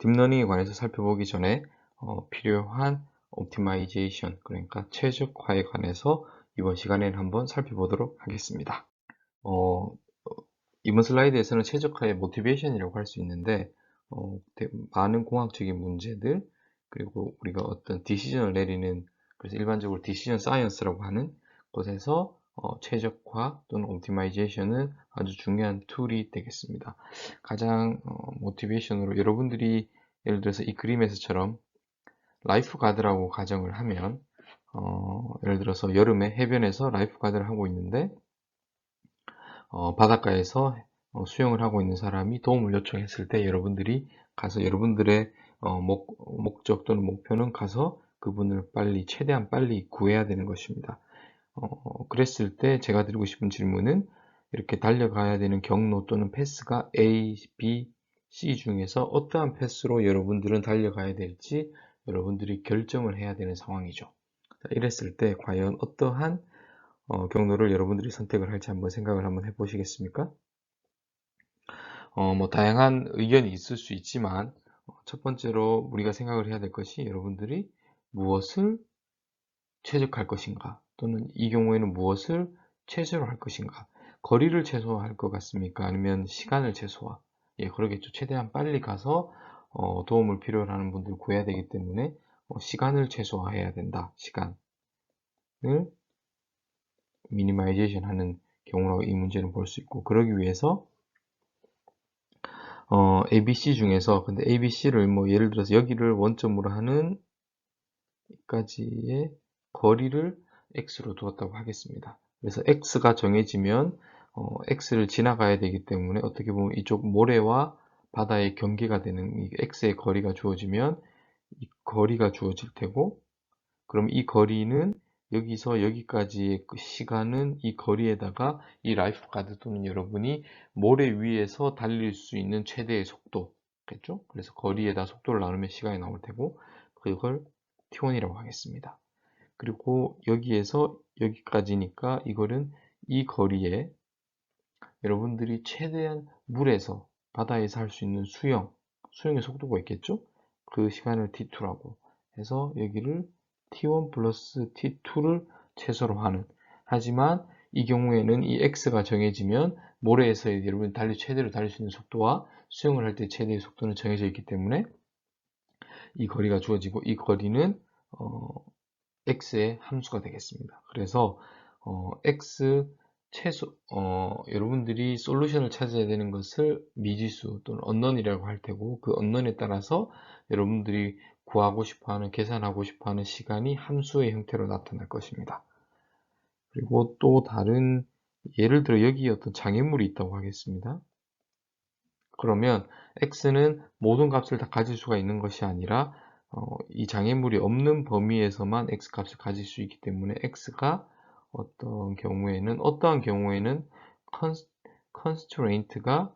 딥러닝에 관해서 살펴보기 전에 필요한 옵티마이제이션, 그러니까 최적화에 관해서 이번 시간에는 한번 살펴보도록 하겠습니다. 이번 슬라이드에서는 최적화의 모티베이션이라고 할 수 있는데 많은 공학적인 문제들, 그리고 우리가 어떤 디시전을 내리는, 그래서 일반적으로 디시전 사이언스라고 하는 곳에서 최적화 또는 옵티마이제이션은 아주 중요한 툴이 되겠습니다. 가장 모티베이션으로 여러분들이 예를 들어서 이 그림에서처럼 라이프 가드라고 가정을 하면 예를 들어서 여름에 해변에서 라이프 가드를 하고 있는데 바닷가에서 수영을 하고 있는 사람이 도움을 요청했을 때 여러분들이 가서 여러분들의 목적 또는 목표는 가서 그분을 최대한 빨리 구해야 되는 것입니다. 그랬을 때 제가 드리고 싶은 질문은 이렇게 달려가야 되는 경로 또는 패스가 A, B, C 중에서 어떠한 패스로 여러분들은 달려가야 될지 여러분들이 결정을 해야 되는 상황이죠. 이랬을 때 과연 어떠한 경로를 여러분들이 선택을 할지 한번 생각을 한번 해보시겠습니까? 다양한 의견이 있을 수 있지만 첫 번째로 우리가 생각을 해야 될 것이 여러분들이 무엇을 최적화할 것인가, 또는 이 경우에는 무엇을 최소로 할 것인가. 거리를 최소화할 것 같습니까? 아니면 시간을 최소화? 예, 그러겠죠. 최대한 빨리 가서 도움을 필요로 하는 분들 구해야 되기 때문에 시간을 최소화해야 된다. 시간을 미니마이제이션 하는 경우라고 이 문제는 볼 수 있고, 그러기 위해서 ABC 중에서, 근데 ABC를 예를 들어서 여기를 원점으로 하는 여기까지의 거리를 x로 두었다고 하겠습니다. 그래서 x가 정해지면 x를 지나가야 되기 때문에 어떻게 보면 이쪽 모래와 바다의 경계가 되는 이 x의 거리가 주어지면 이 거리가 주어질 테고, 그럼 이 거리는 여기서 여기까지의 그 시간은 이 거리에다가 이 라이프 가드 또는 여러분이 모래 위에서 달릴 수 있는 최대의 속도겠죠? 그래서 거리에다 속도를 나누면 시간이 나올 테고, 그걸 T1이라고 하겠습니다. 그리고 여기에서 여기까지니까 이거는 이 거리에 여러분들이 최대한 물에서 바다에서 할 수 있는 수영의 속도가 있겠죠? 그 시간을 T2라고 해서 여기를 T1 플러스 T2를 최소로 하는, 하지만 이 경우에는 이 X가 정해지면 모래에서 여러분이 최대로 달릴 수 있는 속도와 수영을 할 때 최대의 속도는 정해져 있기 때문에 이 거리가 주어지고, 이 거리는 x의 함수가 되겠습니다. 그래서 x 최소 여러분들이 솔루션을 찾아야 되는 것을 미지수 또는 언넌이라고 할 테고, 그 언넌에 따라서 여러분들이 구하고 싶어하는, 계산하고 싶어하는 시간이 함수의 형태로 나타날 것입니다. 그리고 또 다른, 예를 들어 여기 어떤 장애물이 있다고 하겠습니다. 그러면 x는 모든 값을 다 가질 수가 있는 것이 아니라 이 장애물이 없는 범위에서만 x 값을 가질 수 있기 때문에 x가 어떠한 경우에는 constraint가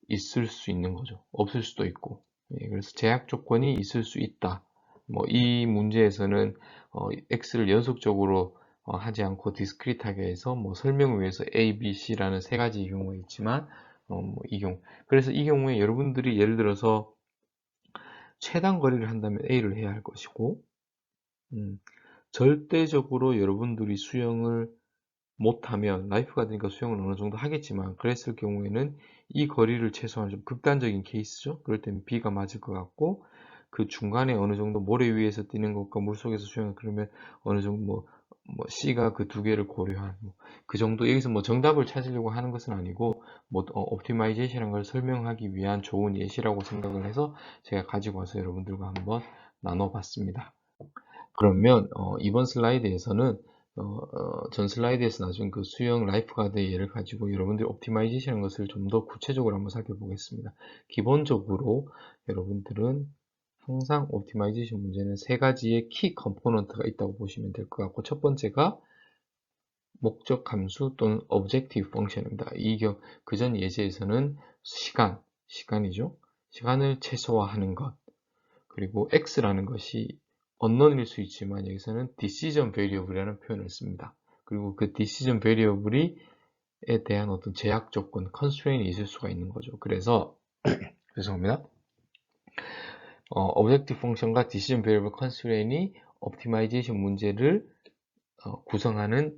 있을 수 있는 거죠. 없을 수도 있고. 예, 그래서 제약 조건이 있을 수 있다. 이 문제에서는 x를 연속적으로 하지 않고 디스크리트하게 해서 설명을 위해서 A, B, C라는 세 가지 경우가 있지만 그래서 이 경우에 여러분들이 예를 들어서 최단 거리를 한다면 A를 해야 할 것이고, 절대적으로 여러분들이 수영을 못하면, 라이프가 되니까 수영을 어느 정도 하겠지만, 그랬을 경우에는 이 거리를 최소한, 좀 극단적인 케이스죠. 그럴 때는 B가 맞을 것 같고, 그 중간에 어느 정도 모래 위에서 뛰는 것과 물속에서 수영을, 그러면 어느 정도 C가 그 두 개를 고려한 그 정도. 여기서 정답을 찾으려고 하는 것은 아니고 옵티마이제이션한 걸 설명하기 위한 좋은 예시라고 생각을 해서 제가 가지고 와서 여러분들과 한번 나눠봤습니다. 그러면 이번 슬라이드에서는 전 슬라이드에서 나중 그 수영 라이프가드의 예를 가지고 여러분들이 옵티마이제이션한 것을 좀 더 구체적으로 한번 살펴보겠습니다. 기본적으로 여러분들은 항상 옵티마이제이션 문제는 세 가지의 키 컴포넌트가 있다고 보시면 될 것 같고, 첫 번째가 목적 함수 또는 objective function입니다. 그전 예제에서는 시간이죠. 시간을 최소화하는 것. 그리고 x라는 것이 unknown일 수 있지만 여기서는 decision variable이라는 표현을 씁니다. 그리고 그 decision variable에 대한 어떤 제약 조건, constraint이 있을 수가 있는 거죠. 그래서 죄송합니다. 오브젝티브 펑션과 디시전 베리어블 컨스트레인이 옵티마이제이션 문제를 구성하는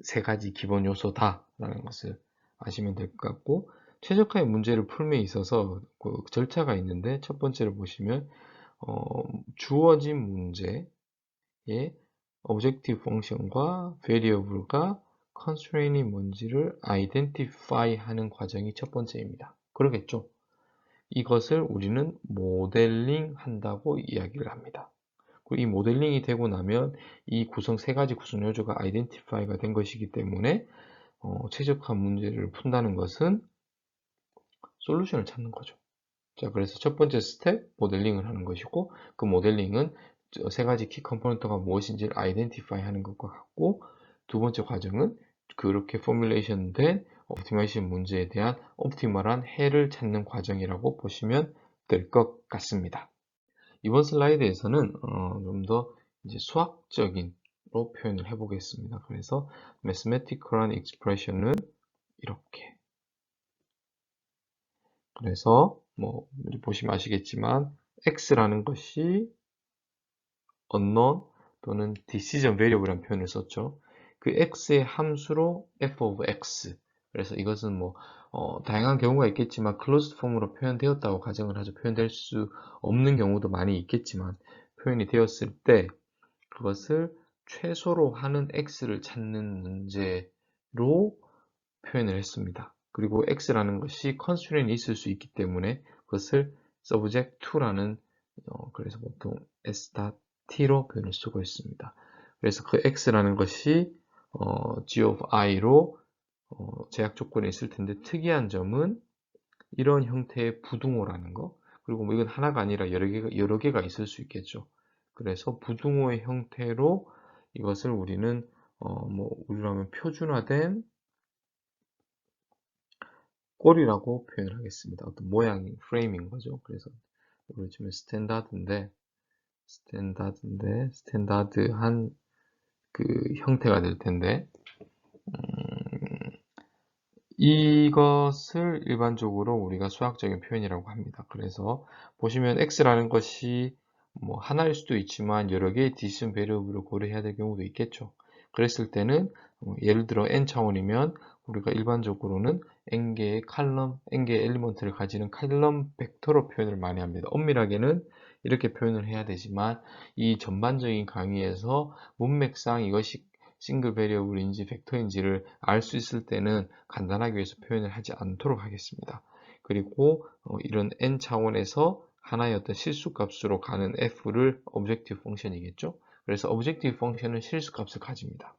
세 가지 기본 요소다라는 것을 아시면 될 것 같고, 최적화의 문제를 풀면 있어서 그 절차가 있는데, 첫 번째로 보시면 주어진 문제에 오브젝티브 펑션과 베리어블과 컨스트레인이 뭔지를 아이덴티파이 하는 과정이 첫 번째입니다. 그러겠죠? 이것을 우리는 모델링 한다고 이야기를 합니다. 이 모델링이 되고 나면 이 세 가지 구성 요소가 아이덴티파이가 된 것이기 때문에 최적화 문제를 푼다는 것은 솔루션을 찾는 거죠. 자, 그래서 첫 번째 스텝 모델링을 하는 것이고, 그 모델링은 세 가지 키 컴포넌트가 무엇인지를 아이덴티파이 하는 것과 같고, 두 번째 과정은 그렇게 포뮬레이션 된 옵티마이제이션 문제에 대한 옵티멀한 해를 찾는 과정이라고 보시면 될 것 같습니다. 이번 슬라이드에서는 좀 더 수학적인로 표현을 해보겠습니다. 그래서 mathematical한 expression은 이렇게, 그래서 보시면 아시겠지만 x라는 것이 unknown 또는 decision variable이라는 표현을 썼죠. 그 x의 함수로 f of x, 그래서 이것은 다양한 경우가 있겠지만 closed form으로 표현되었다고 가정을 하죠. 표현될 수 없는 경우도 많이 있겠지만 표현이 되었을 때 그것을 최소로 하는 x를 찾는 문제로 표현을 했습니다. 그리고 x라는 것이 constraint이 있을 수 있기 때문에 그것을 subject to라는 그래서 보통 s.t로 표현을 쓰고 있습니다. 그래서 그 x라는 것이 g of i로 제약 조건에 있을 텐데, 특이한 점은 이런 형태의 부등호라는 거, 그리고 이건 하나가 아니라 여러 개가 있을 수 있겠죠. 그래서 부등호의 형태로 이것을 우리는 우리라면 표준화된 꼴이라고 표현을 하겠습니다. 어떤 모양인 프레임인 거죠. 그래서 우리 지금 스탠다드한 그 형태가 될 텐데, 이것을 일반적으로 우리가 수학적인 표현이라고 합니다. 그래서 보시면 x라는 것이 하나일 수도 있지만 여러 개의 디시전 베리어블을 고려해야 될 경우도 있겠죠. 그랬을 때는 예를 들어 n 차원이면 우리가 일반적으로는 n개의 엘리먼트를 가지는 칼럼 벡터로 표현을 많이 합니다. 엄밀하게는 이렇게 표현을 해야 되지만 이 전반적인 강의에서 문맥상 이것이 싱글 베리어블인지 벡터인지를 알 수 있을 때는 간단하게 위해서 표현을 하지 않도록 하겠습니다. 그리고 이런 n 차원에서 하나의 어떤 실수값으로 가는 f를 오브젝티브 펑션이겠죠. 그래서 오브젝티브 펑션은 실수값을 가집니다.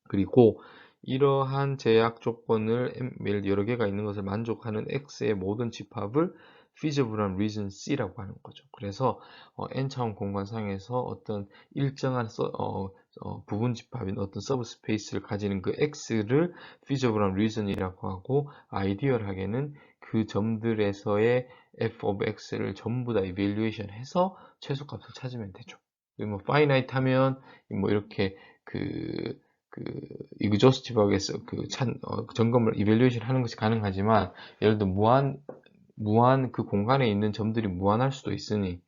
그리고 이러한 제약 조건을 여러 개가 있는 것을 만족하는 x의 모든 집합을 feasible한 reason C라고 하는 거죠. 그래서 n차원 공간상에서 어떤 일정한 부분 집합인 어떤 서브스페이스를 가지는 그 x를 feasible한 reason이라고 하고, 아이디얼하게는 그 점들에서의 f of x를 전부 다 evaluation 해서 최소값을 찾으면 되죠. finite 하면 이렇게 exhaustive하게 점검을 evaluation 하는 것이 가능하지만, 예를 들어 무한 그 공간에 있는 점들이 무한할 수도 있으니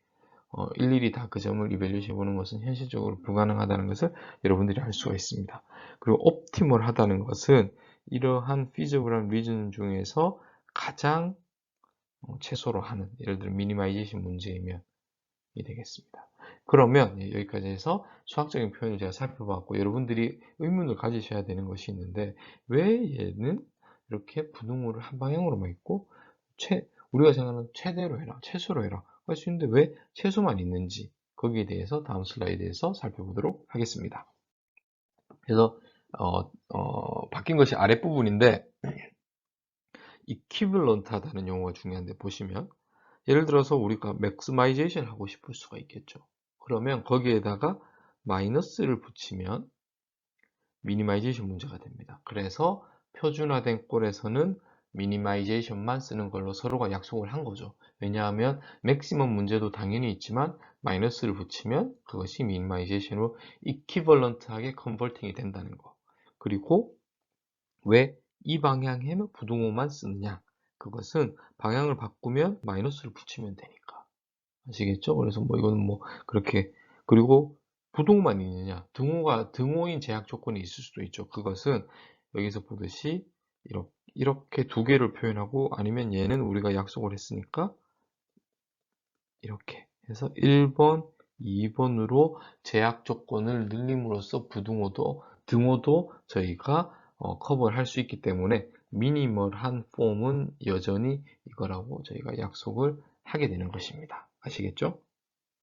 일일이 다 그 점을 evaluation 해보는 것은 현실적으로 불가능하다는 것을 여러분들이 알 수가 있습니다. 그리고 optimal하다는 것은 이러한 feasible한 reason 중에서 가장 최소로 하는, 예를 들어 minimization 문제이면 이 되겠습니다. 그러면 여기까지 해서 수학적인 표현을 제가 살펴봤고, 여러분들이 의문을 가지셔야 되는 것이 있는데, 왜 얘는 이렇게 부등호를 한 방향으로만 있고 우리가 생각하는 최대로 해라, 최소로 해라 할 수 있는데 왜 최소만 있는지, 거기에 대해서 다음 슬라이드에서 살펴보도록 하겠습니다. 그래서 바뀐 것이 아랫부분인데, 이퀴블런트하다는 용어가 중요한데, 보시면 예를 들어서 우리가 맥스마이제이션 하고 싶을 수가 있겠죠. 그러면 거기에다가 마이너스를 붙이면 미니마이제이션 문제가 됩니다. 그래서 표준화된 꼴에서는 미니마이제이션만 쓰는 걸로 서로가 약속을 한 거죠. 왜냐하면 맥시멈 문제도 당연히 있지만 마이너스를 붙이면 그것이 미니마이제이션으로 이퀴벌런트하게 컨버팅이 된다는 거. 그리고 왜 이 방향에는 부등호만 쓰느냐? 그것은 방향을 바꾸면 마이너스를 붙이면 되니까. 아시겠죠? 그래서 뭐 이거는 뭐 그렇게, 그리고 부동만 있느냐, 등호인 제약 조건이 있을 수도 있죠. 그것은 여기서 보듯이 이렇게 두 개를 표현하고, 아니면 얘는 우리가 약속을 했으니까 이렇게 해서 1번, 2번으로 제약 조건을 늘림으로써 등호도 저희가 커버를 할 수 있기 때문에 미니멀한 폼은 여전히 이거라고 저희가 약속을 하게 되는 것입니다. 아시겠죠?